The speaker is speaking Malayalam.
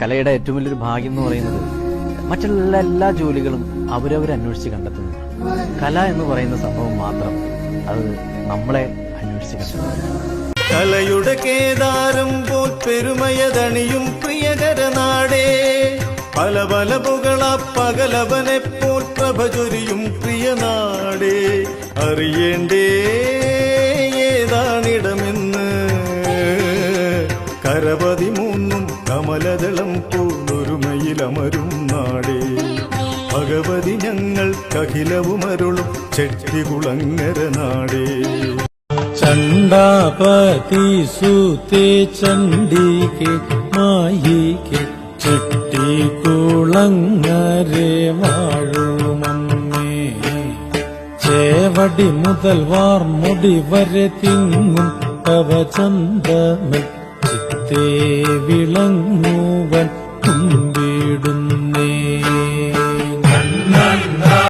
കലയുടെ ഏറ്റവും വലിയൊരു ഭാഗ്യം എന്ന് പറയുന്നത് മറ്റുള്ള എല്ലാ ജോലികളും അവരവരന്വേഷിച്ച് കണ്ടെത്തുന്നു. കല എന്ന് പറയുന്ന സംഭവം മാത്രം അത് നമ്മളെ അന്വേഷിച്ച് കണ്ടെത്തുന്നു. കലയുടെ കേദാരം പോൽ പെരുമയതണിയും പ്രിയകര നാടേ, പല പല പുകള പകലവനെ പോൽ പ്രഭ ചൊരിയും പ്രിയ നാടേ. അറിയേണ്ടേ ഏതാണിടമെന്ന്, കരപതിമൂന്നും കമലദളം പോലൊരുമയിലമരും നാടേ. ഭഗവതി ഞങ്ങൾക്കഖിലവുമരുളും ചെട്ടികുളങ്ങര നാടേ. ചണ്ടാപതി സൂതേ ചണ്ഡികെ മായികെ ചെട്ടികുളങ്ങരെ വാഴുമമ്മേ. ചേവടി മുതൽ വാർമുടി വരെ തിങ്ങും തവ ചന്തമേ ചിത്തേ വിളങ്ങുവൻ